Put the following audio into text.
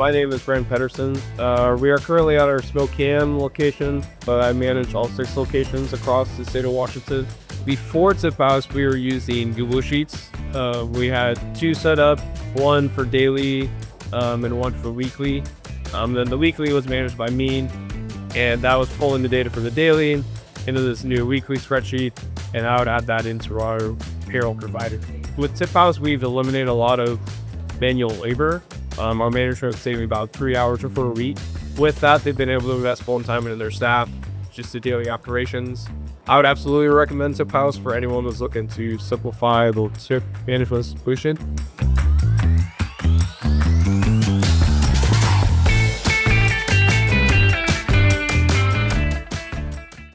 My name is Brandon Pettersen. We are currently at our Spokane location, but I manage all 6 locations across the state of Washington. Before TipHaus, we were using Google Sheets. We had 2 set up, one for daily and one for weekly. Then the weekly was managed by me, and that was pulling the data for the daily into this new weekly spreadsheet, and I would add that into our payroll provider. With TipHaus, we've eliminated a lot of manual labor. Our manager is saving about 3 hours per week. With that, they've been able to invest full time into their staff, just the daily operations. I would absolutely recommend TipHaus for anyone who's looking to simplify the tip management solution.